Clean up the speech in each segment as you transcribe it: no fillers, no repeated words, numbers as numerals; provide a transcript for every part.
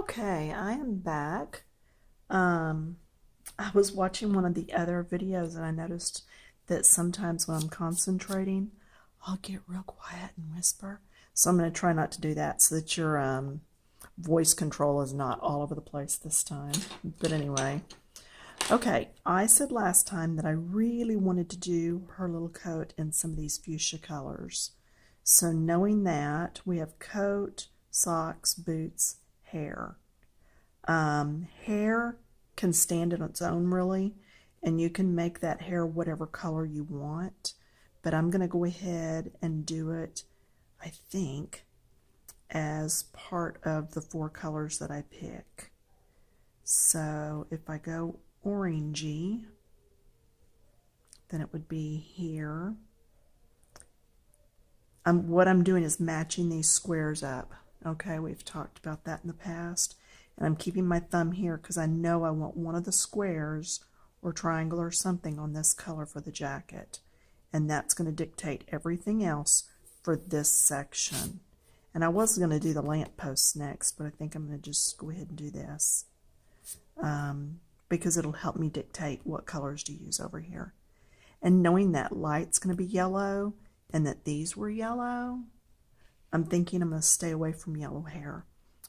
Okay, I am back. Um, I was watching one of the other videos and I noticed that sometimes when I'm concentrating, I'll get real quiet and whisper. So I'm going to try not to do that so that your voice control is not all over the place this time. But anyway, okay, I said last time that I really wanted to do her little coat in some of these fuchsia colors. So knowing that, we have coat, socks, boots, hair. Hair can stand on its own, really, and you can make that hair whatever color you want. But I'm going to go ahead and do it, I think, as part of the four colors that I pick. So if I go orangey, then it would be here. What I'm doing is matching these squares up. Okay, we've talked about that in the past. And I'm keeping my thumb here because I know I want one of the squares or triangle or something on this color for the jacket. And that's going to dictate everything else for this section. And I was going to do the lampposts next, but I think I'm going to just go ahead and do this because it'll help me dictate what colors to use over here. And knowing that light's going to be yellow and that these were yellow, I'm thinking I'm going to stay away from yellow hair.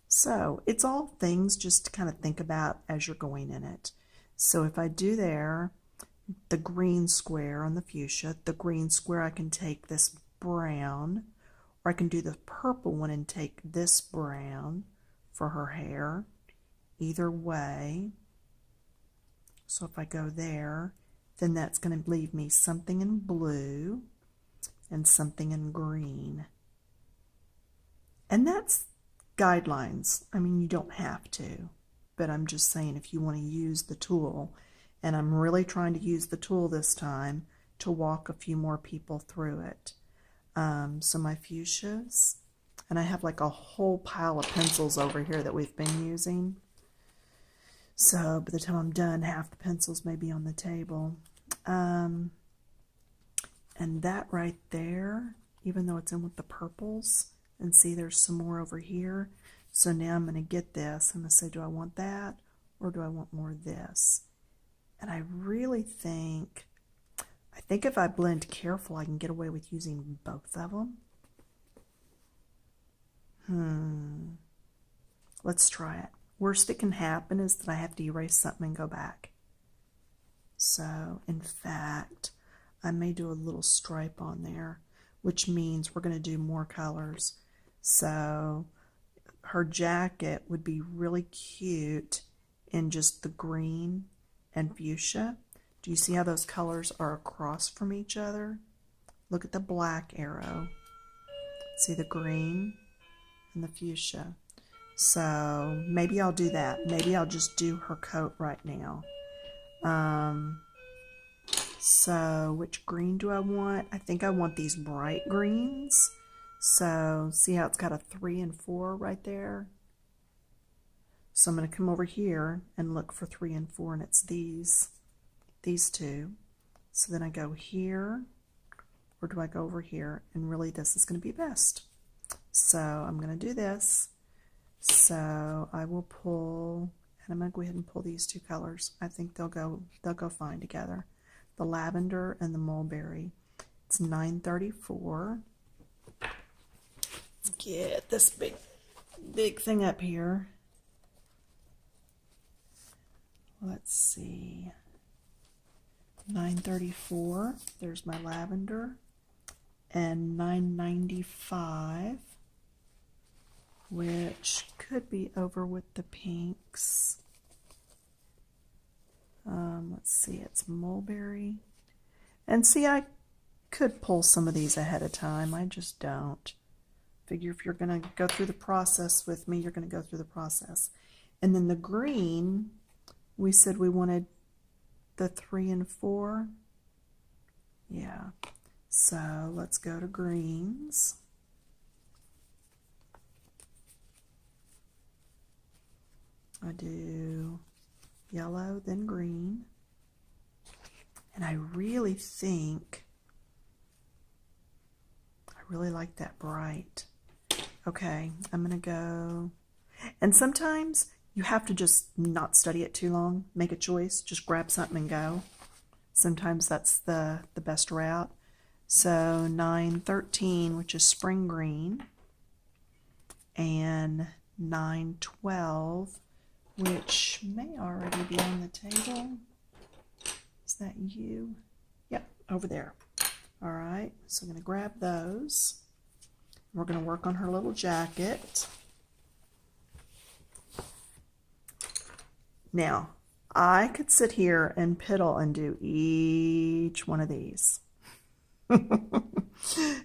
So it's all things just to kind of think about as you're going in it. So if I do there, the green square on the fuchsia, the green square, I can take this brown, or I can do the purple one and take this brown for her hair. Either way. So if I go there, then that's going to leave me something in blue and something in green. And that's guidelines. I mean, you don't have to, but I'm just saying if you want to use the tool, and I'm really trying to use the tool this time to walk a few more people through it. So my fuchsias, and I have like a whole pile of pencils over here that we've been using. So by the time I'm done, half the pencils may be on the table. And that right there, even though it's in with the purples, and see there's some more over here. So now I'm going to get this. I'm going to say, do I want that or do I want more of this? And I really think if I blend careful, I can get away with using both of them. Let's try it. Worst that can happen is that I have to erase something and go back. So, in fact, I may do a little stripe on there, which means we're going to do more colors. So, her jacket would be really cute in just the green and fuchsia. Do you see how those colors are across from each other? Look at the black arrow. See the green and the fuchsia. So maybe I'll do that. Maybe I'll just do her coat right now. So which green do I want? I think I want these bright greens. So see how it's got a 3 and 4 right there? So I'm going to come over here and look for 3 and 4, and it's these two. So then I go here, or do I go over here? And really this is going to be best. So I'm going to do this. So I will pull, and I'm going to go ahead and pull these two colors. I think they'll go fine together. The lavender and the mulberry. It's 934. Let's get this big thing up here. Let's see. 934. There's my lavender. And 995. Which could be over with the pinks. Let's see, it's mulberry. And see, I could pull some of these ahead of time. I just don't. Figure if you're going to go through the process with me, you're going to go through the process. And then the green, we said we wanted the 3 and 4. Yeah. So let's go to greens. I do yellow, then green. And I really think, I really like that bright. Okay, I'm going to go, And sometimes you have to just not study it too long, make a choice, just grab something and go. Sometimes that's the best route. So 913, which is spring green, and 912, which may already be on the table. Is that you? Yep, over there. All right, so I'm going to grab those. We're going to work on her little jacket. Now, I could sit here and piddle and do each one of these.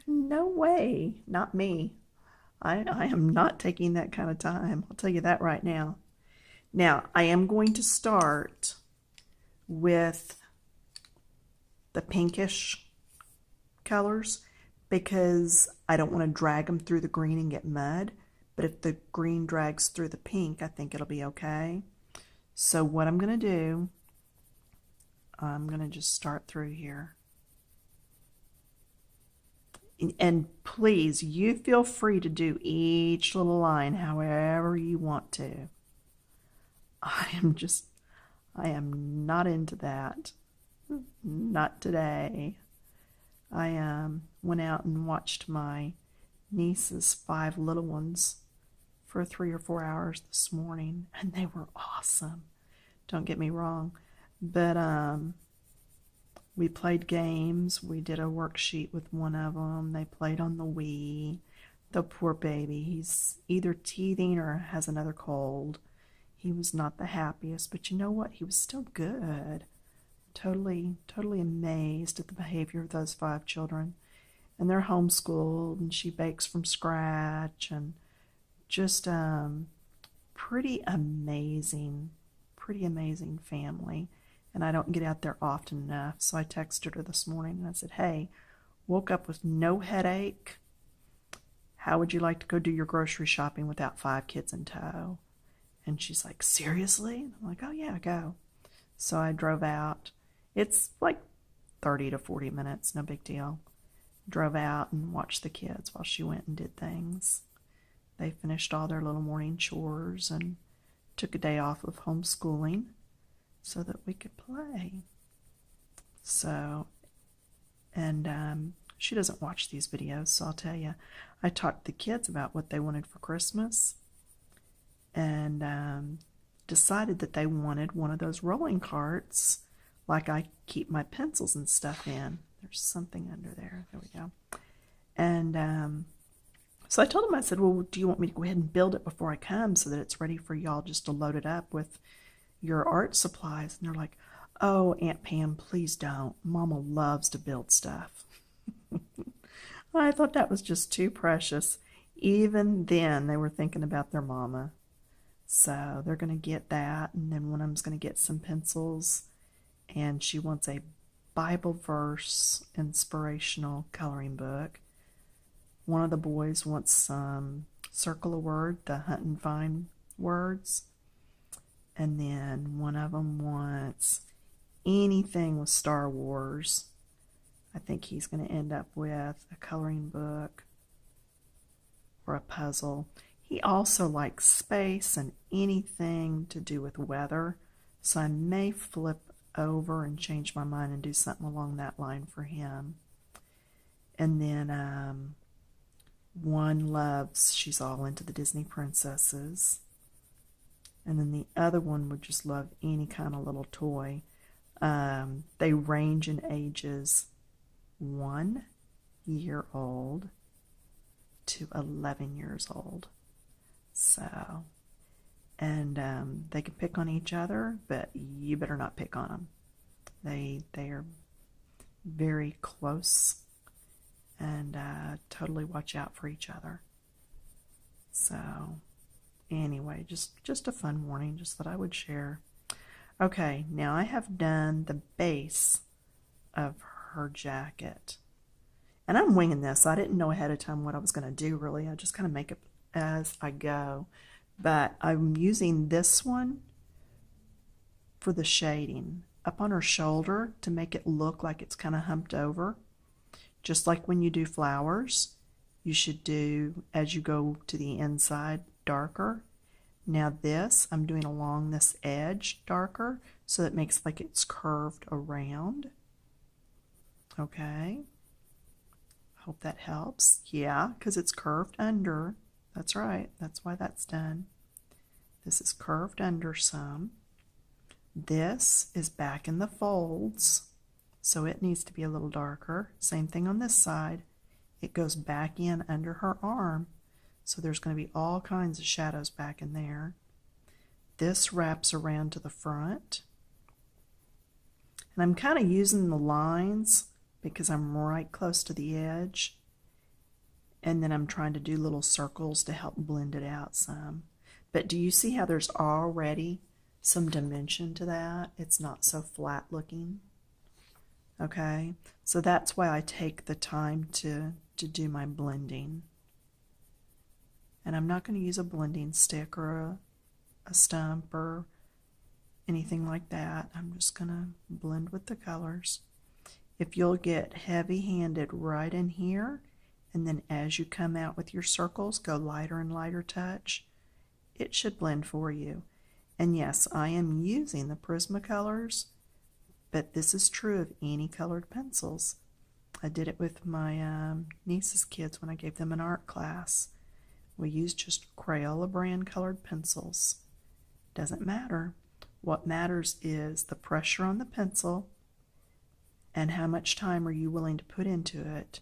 No way, not me. I am not taking that kind of time. I'll tell you that right now. Now, I am going to start with the pinkish colors because I don't want to drag them through the green and get mud. But if the green drags through the pink, I think it'll be okay. So what I'm going to do, I'm going to just start through here. And please, you feel free to do each little line however you want to. I am not into that. Not today. I went out and watched my niece's 5 little ones for 3 or 4 hours this morning, and they were awesome. Don't get me wrong. But we played games. We did a worksheet with one of them. They played on the Wii. The poor baby, he's either teething or has another cold. He was not the happiest, but you know what? He was still good. Totally amazed at the behavior of those 5 children. And they're homeschooled, and she bakes from scratch, and just pretty amazing family. And I don't get out there often enough, so I texted her this morning and I said, hey, woke up with no headache. How would you like to go do your grocery shopping without 5 kids in tow? And she's like, seriously? And I'm like, oh yeah, go. So I drove out. It's like 30 to 40 minutes, no big deal. Drove out and watched the kids while she went and did things. They finished all their little morning chores and took a day off of homeschooling so that we could play. So, and she doesn't watch these videos, so I'll tell you, I talked to the kids about what they wanted for Christmas and decided that they wanted one of those rolling carts like I keep my pencils and stuff in. There's something under there. There we go. And so I told them, I said, well, do you want me to go ahead and build it before I come so that it's ready for y'all just to load it up with your art supplies? And they're like, oh, Aunt Pam, please don't. Mama loves to build stuff. I thought that was just too precious. Even then, they were thinking about their mama. So they're going to get that, and then one of them's going to get some pencils, and she wants a Bible verse inspirational coloring book. One of the boys wants some circle a word, the hunt and find words. And then one of them wants anything with Star Wars. I think he's going to end up with a coloring book or a puzzle. He also likes space and anything to do with weather. So I may flip over and change my mind and do something along that line for him. And then one loves, she's all into the Disney princesses. And then the other one would just love any kind of little toy. They range in ages 1 year old to 11 years old. So, and they can pick on each other, but you better not pick on them. They are very close and totally watch out for each other. So, anyway, just a fun warning, just that I would share. Okay, now I have done the base of her jacket. And I'm winging this. I didn't know ahead of time what I was going to do, really. I just kind of make it as I go. But I'm using this one for the shading up on her shoulder to make it look like it's kind of humped over. Just like when you do flowers, you should do, as you go to the inside, darker. Now this, I'm doing along this edge darker, so it makes like it's curved around. Okay. Hope that helps. Yeah, because it's curved under. That's right. That's why that's done. This is curved under some. This is back in the folds, so it needs to be a little darker. Same thing on this side. It goes back in under her arm, so there's going to be all kinds of shadows back in there. This wraps around to the front. And I'm kind of using the lines because I'm right close to the edge. And then I'm trying to do little circles to help blend it out some. But do you see how there's already some dimension to that? It's not so flat looking. Okay, so that's why I take the time to do my blending. And I'm not going to use a blending stick or a stump or anything like that. I'm just going to blend with the colors. If you'll get heavy-handed right in here, and then as you come out with your circles, go lighter and lighter touch, it should blend for you. And yes, I am using the Prismacolors, but this is true of any colored pencils. I did it with my niece's kids when I gave them an art class. We used just Crayola brand colored pencils. Doesn't matter. What matters is the pressure on the pencil and how much time are you willing to put into it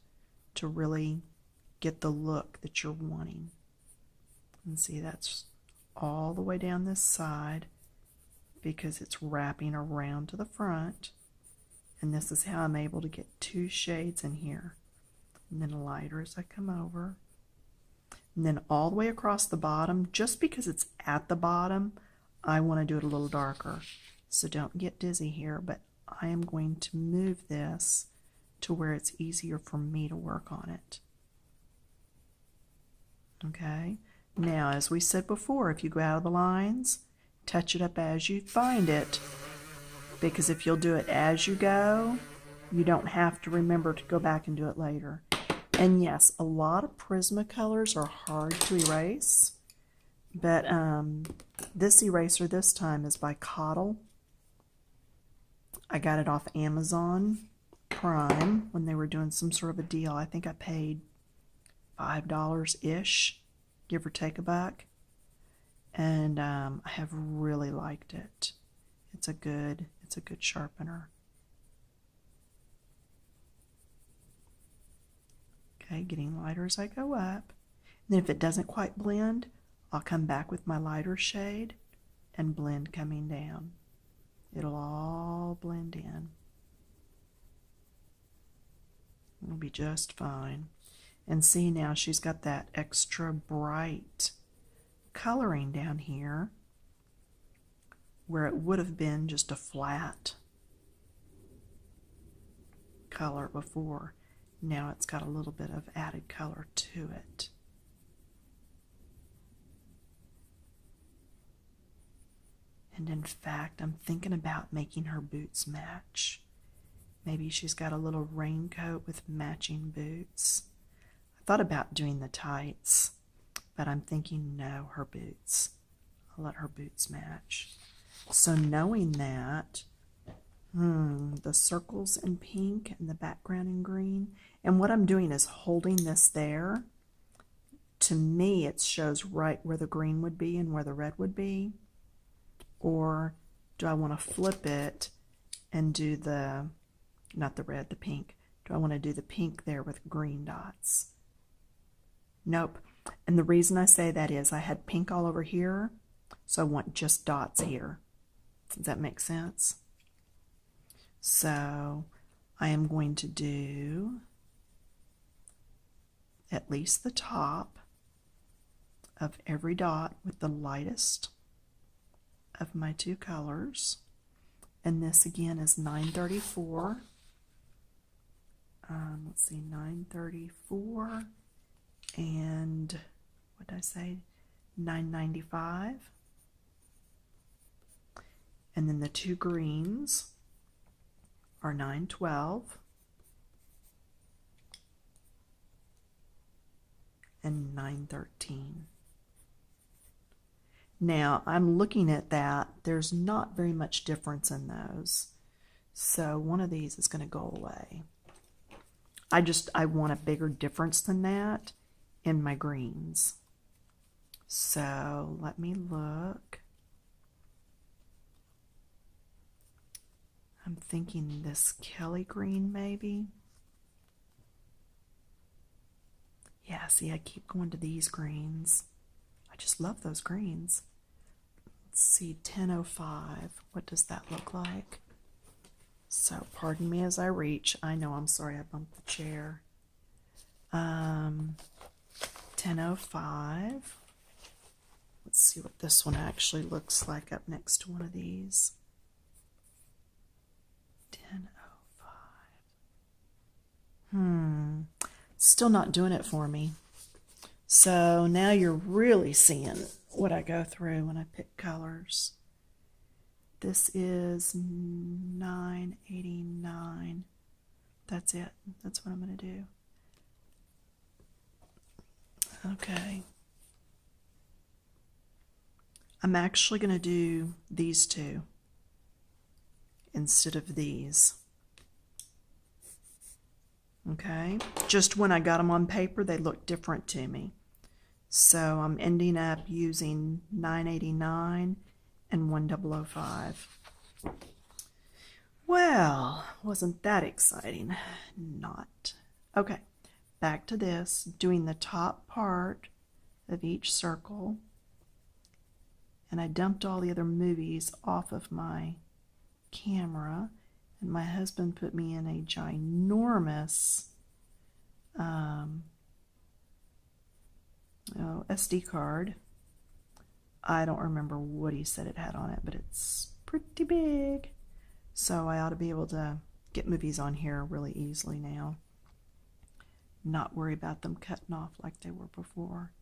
to really get the look that you're wanting. And see, that's all the way down this side because it's wrapping around to the front. And this is how I'm able to get two shades in here. And then lighter as I come over. And then all the way across the bottom, just because it's at the bottom, I want to do it a little darker. So don't get dizzy here, but I am going to move this to where it's easier for me to work on it. Okay, now as we said before, if you go out of the lines, touch it up as you find it, because if you'll do it as you go, you don't have to remember to go back and do it later. And yes, a lot of Prismacolors are hard to erase, but this eraser this time is by Cottle. I got it off Amazon Prime when they were doing some sort of a deal. I think I paid $5-ish, give or take a buck. And I have really liked it. It's a good sharpener. Okay, getting lighter as I go up. And then if it doesn't quite blend, I'll come back with my lighter shade and blend coming down. It'll all blend in. It'll be just fine. And see, now she's got that extra bright coloring down here where it would have been just a flat color before. Now it's got a little bit of added color to it. And in fact, I'm thinking about making her boots match. Maybe she's got a little raincoat with matching boots. I thought about doing the tights, but I'm thinking no, her boots. I'll let her boots match. So knowing that, the circles in pink and the background in green, and what I'm doing is holding this there. To me, it shows right where the green would be and where the red would be. Or do I want to flip it and do the, not the red, the pink. Do I want to do the pink there with green dots? Nope. And the reason I say that is I had pink all over here, so I want just dots here. Does that make sense? So I am going to do at least the top of every dot with the lightest of my two colors. And this again is 934. Let's see, 934 and what did I say? 995. And then the two greens are 912 and 913. Now, I'm looking at that. There's not very much difference in those. So one of these is going to go away. I want a bigger difference than that in my greens. So let me look. I'm thinking this Kelly green maybe. Yeah, see, I keep going to these greens. I just love those greens. Let's see, 10:05. What does that look like? So pardon me as I reach. I know, I'm sorry, I bumped the chair. 10:05. Let's see what this one actually looks like up next to one of these. 10:05. Still not doing it for me. So now you're really seeing what I go through when I pick colors. This is 989. That's it. That's what I'm going to do. Okay. I'm actually going to do these two instead of these. Okay. Just when I got them on paper, they looked different to me. So I'm ending up using 989 and 1005. Well, wasn't that exciting? Not. Okay, back to this, doing the top part of each circle. And I dumped all the other movies off of my camera, and my husband put me in a ginormous SD card. I don't remember what he said it had on it, but it's pretty big. So I ought to be able to get movies on here really easily now. Not worry about them cutting off like they were before.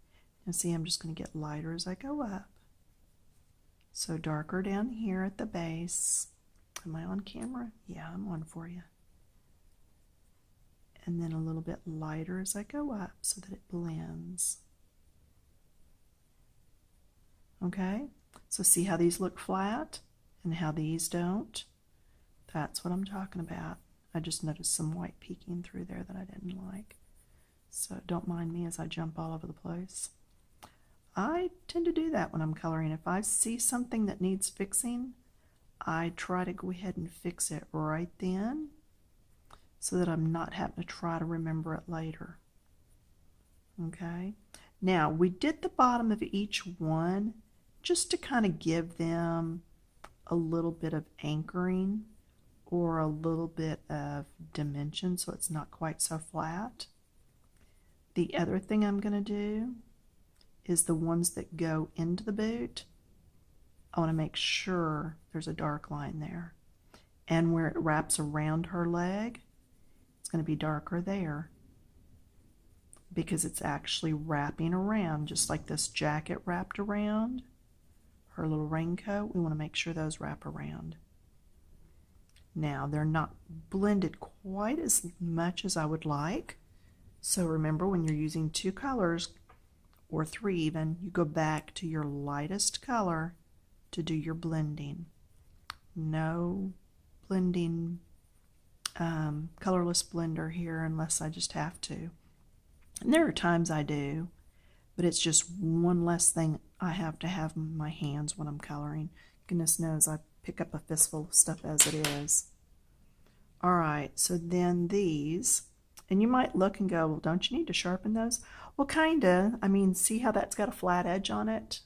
And see, I'm just going to get lighter as I go up. So darker down here at the base. Am I on camera? Yeah, I'm on for you. And then a little bit lighter as I go up so that it blends. Okay, so see how these look flat and how these don't? That's what I'm talking about. I just noticed some white peeking through there that I didn't like. So don't mind me as I jump all over the place. I tend to do that when I'm coloring. If I see something that needs fixing, I try to go ahead and fix it right then so that I'm not having to try to remember it later. Okay, now we did the bottom of each one just to kind of give them a little bit of anchoring or a little bit of dimension so it's not quite so flat. The other thing I'm going to do is the ones that go into the boot. I want to make sure there's a dark line there. And where it wraps around her leg, it's going to be darker there because it's actually wrapping around, just like this jacket wrapped around her little raincoat. We want to make sure those wrap around. Now, they're not blended quite as much as I would like. So remember, when you're using two colors, or three even, you go back to your lightest color to do your blending. No blending, colorless blender here unless I just have to. And there are times I do, but it's just one less thing I have to have in my hands when I'm coloring. Goodness knows I pick up a fistful of stuff as it is. All right, so then these, and you might look and go, well, don't you need to sharpen those? Well, kinda. I mean, see how that's got a flat edge on it?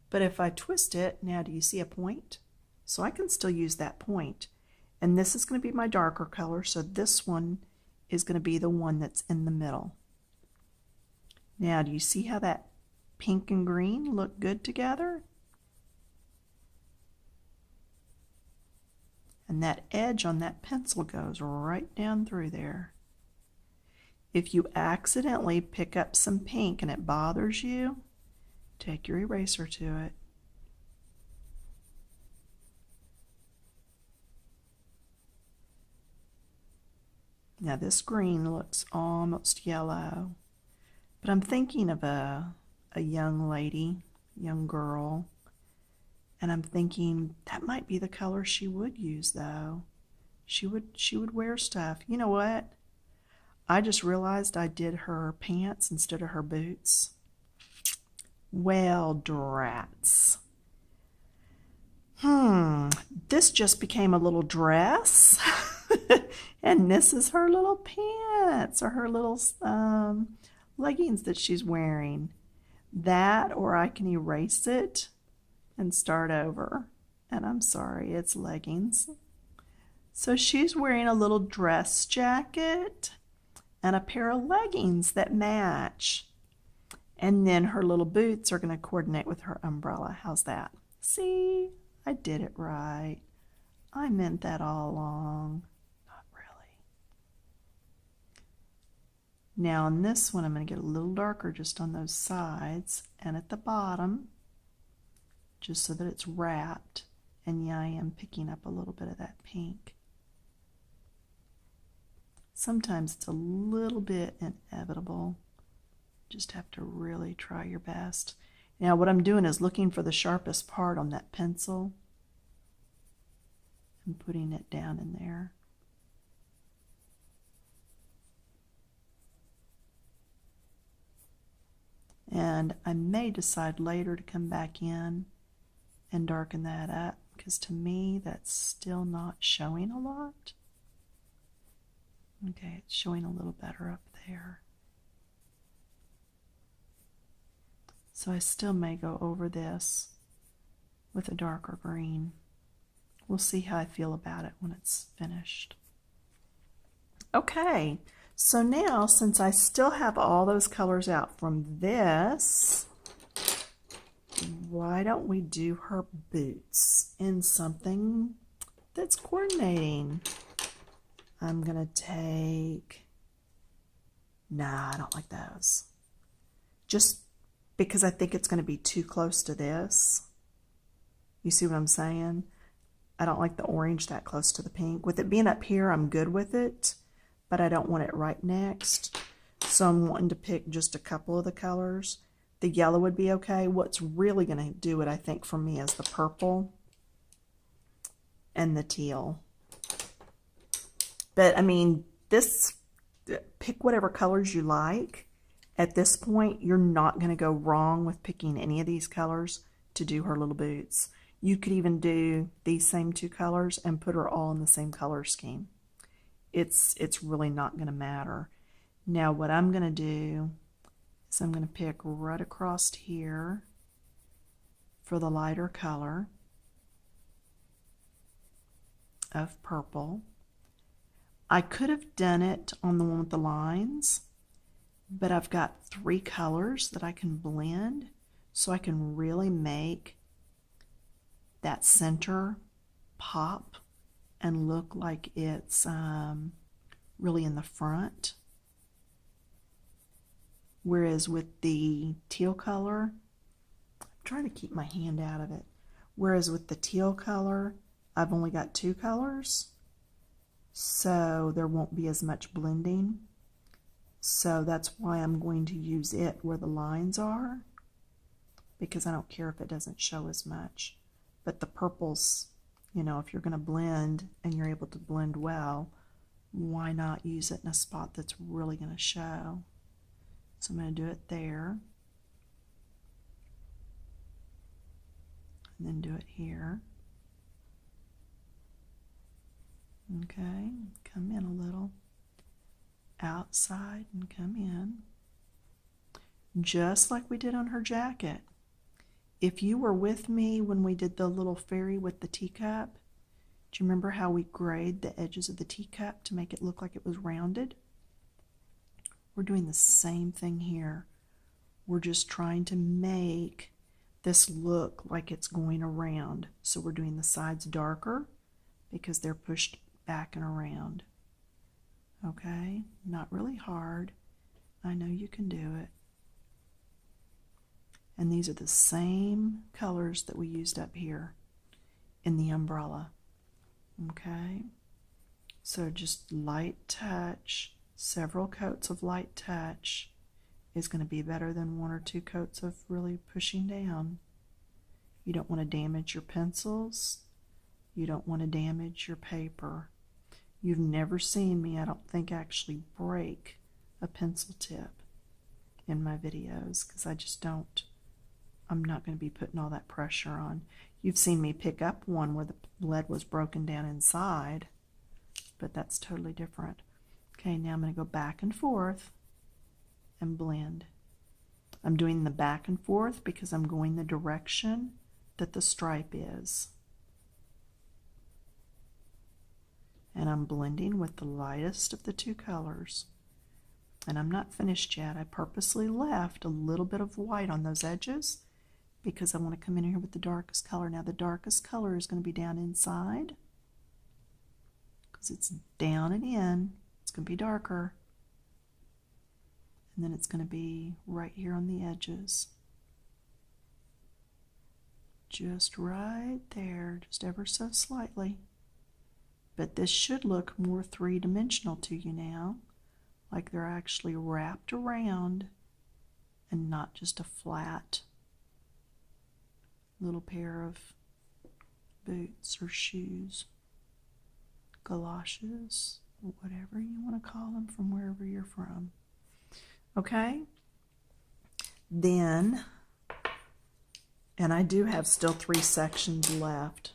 But if I twist it, now do you see a point? So I can still use that point. And this is going to be my darker color, so this one is going to be the one that's in the middle. Now, do you see how that pink and green look good together? And that edge on that pencil goes right down through there. If you accidentally pick up some pink and it bothers you, take your eraser to it. Now this green looks almost yellow, but I'm thinking of a young lady, young girl. And I'm thinking that might be the color she would use though. She would wear stuff. You know what? I just realized I did her pants instead of her boots. Well, drats. This just became a little dress. And this is her little pants or her little leggings that she's wearing. That, or I can erase it and start over. And I'm sorry, it's leggings. So she's wearing a little dress jacket and a pair of leggings that match. And then her little boots are going to coordinate with her umbrella. How's that? See, I did it right. I meant that all along. Not really. Now on this one, I'm going to get a little darker just on those sides and at the bottom, just so that it's wrapped. And yeah, I am picking up a little bit of that pink. Sometimes it's a little bit inevitable. Just have to really try your best. Now what I'm doing is looking for the sharpest part on that pencil and putting it down in there. And I may decide later to come back in and darken that up, because to me that's still not showing a lot. Okay, it's showing a little better up there. So I still may go over this with a darker green. We'll see how I feel about it when it's finished. Okay, so now since I still have all those colors out from this, why don't we do her boots in something that's coordinating? I'm gonna take, nah, I don't like those. Just because I think it's gonna be too close to this. You see what I'm saying? I don't like the orange that close to the pink. With it being up here, I'm good with it, but I don't want it right next. So I'm wanting to pick just a couple of the colors. The yellow would be okay. What's really gonna do it, I think, for me is the purple and the teal. But I mean, pick whatever colors you like. At this point, you're not going to go wrong with picking any of these colors to do her little boots. You could even do these same two colors and put her all in the same color scheme. It's really not going to matter. Now what I'm going to do is I'm going to pick right across here for the lighter color of purple. I could have done it on the one with the lines, but I've got 3 colors that I can blend, so I can really make that center pop and look like it's really in the front. Whereas with the teal color, I'm trying to keep my hand out of it. Whereas with the teal color, I've only got 2 colors, so there won't be as much blending. So that's why I'm going to use it where the lines are, because I don't care if it doesn't show as much. But the purples, you know, if you're going to blend and you're able to blend well, why not use it in a spot that's really going to show? So I'm going to do it there, and then do it here. Okay, come in a little, outside and come in, just like we did on her jacket. If you were with me when we did the little fairy with the teacup, do you remember how we grayed the edges of the teacup to make it look like it was rounded? We're doing the same thing here. We're just trying to make this look like it's going around. So we're doing the sides darker because they're pushed back and around. Okay, not really hard. I know you can do it. And these are the same colors that we used up here in the umbrella. Okay, so just light touch, several coats of light touch is going to be better than 1 or 2 coats of really pushing down. You don't want to damage your pencils. You don't want to damage your paper. You've never seen me, I don't think, actually break a pencil tip in my videos because I just don't. I'm not going to be putting all that pressure on. You've seen me pick up one where the lead was broken down inside, but that's totally different. Okay, now I'm going to go back and forth and blend. I'm doing the back and forth because I'm going the direction that the stripe is. And I'm blending with the lightest of the two colors. And I'm not finished yet. I purposely left a little bit of white on those edges because I want to come in here with the darkest color. Now the darkest color is going to be down inside because it's down and in. It's going to be darker. And then it's going to be right here on the edges. Just right there, just ever so slightly. But this should look more three-dimensional to you now, like they're actually wrapped around and not just a flat little pair of boots or shoes, galoshes, whatever you want to call them from wherever you're from. Okay? Then, and I do have still 3 sections left.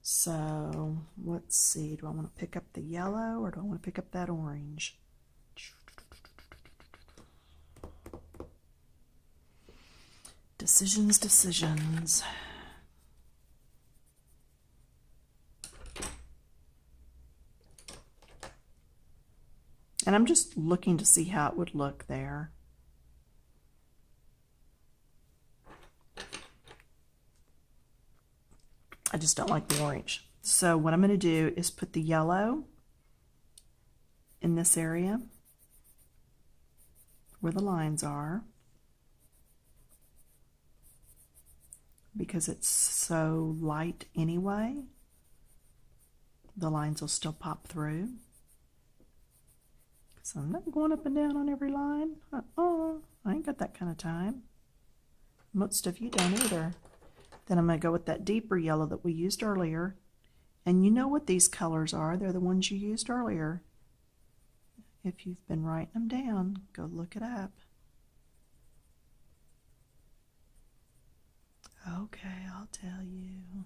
So, let's see. Do I want to pick up the yellow or do I want to pick up that orange? Decisions, decisions. And I'm just looking to see how it would look there. I just don't like the orange. So what I'm going to do is put the yellow in this area where the lines are, because it's so light anyway, the lines will still pop through. So I'm not going up and down on every line. I ain't got that kind of time. Most of you don't either. Then I'm going to go with that deeper yellow that we used earlier. And you know what these colors are. They're the ones you used earlier. If you've been writing them down, go look it up. Okay, I'll tell you.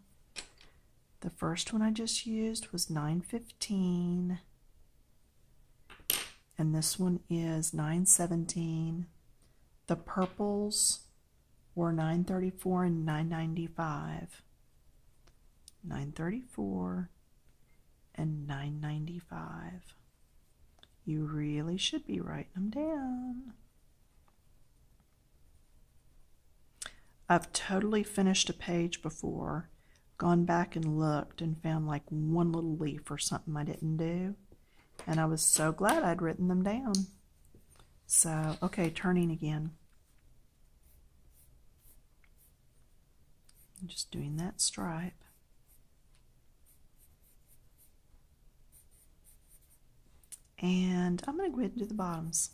The first one I just used was 915. And this one is 917. The purples were 934 and 995. 934 and 995. You really should be writing them down. I've totally finished a page before, gone back and looked and found like one little leaf or something I didn't do. And I was so glad I'd written them down. So, okay, turning again. I'm just doing that stripe. And I'm going to go ahead and do the bottoms.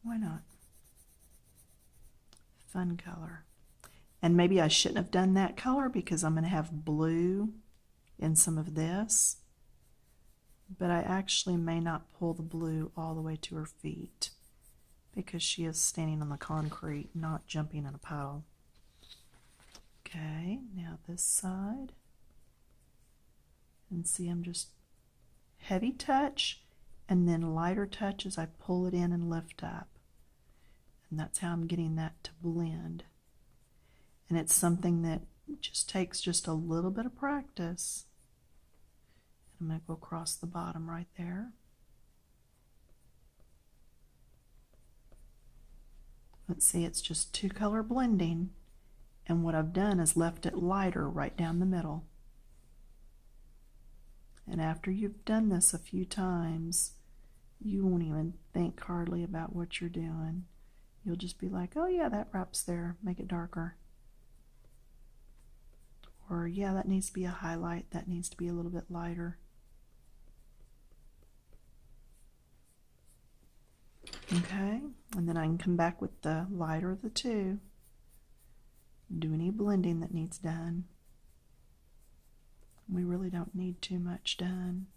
Why not? Fun color. And maybe I shouldn't have done that color because I'm going to have blue in some of this. But I actually may not pull the blue all the way to her feet because she is standing on the concrete, not jumping in a puddle. Okay, now this side. And see, I'm just heavy touch and then lighter touch as I pull it in and lift up. And that's how I'm getting that to blend. And it's something that just takes just a little bit of practice. I'm going to go across the bottom right there. Let's see, it's just 2-color blending. And what I've done is left it lighter right down the middle. And after you've done this a few times, you won't even think hardly about what you're doing. You'll just be like, oh yeah, that wraps there, make it darker. Or yeah, that needs to be a highlight, that needs to be a little bit lighter. Okay, and then I can come back with the lighter of the two blending that needs done. We really don't need too much done.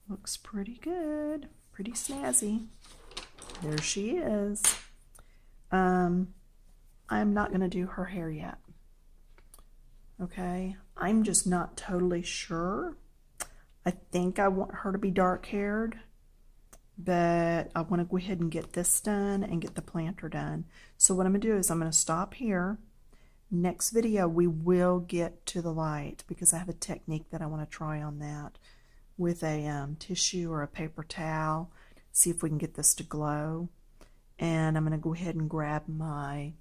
Looks pretty good, pretty snazzy. There she is. I'm not going to do her hair yet. Okay, I'm just not totally sure. I think I want her to be dark haired, but I want to go ahead and get this done and get the planter done. So what I'm going to do is I'm going to stop here. Next video we will get to the light because I have a technique that I want to try on that with a tissue or a paper towel. See if we can get this to glow. And I'm going to go ahead and grab my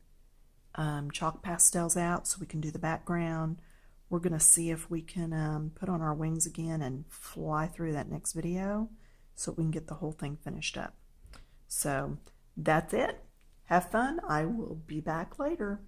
chalk pastels out so we can do the background. We're going to see if we can put on our wings again and fly through that next video so we can get the whole thing finished up. So that's it. Have fun. I will be back later.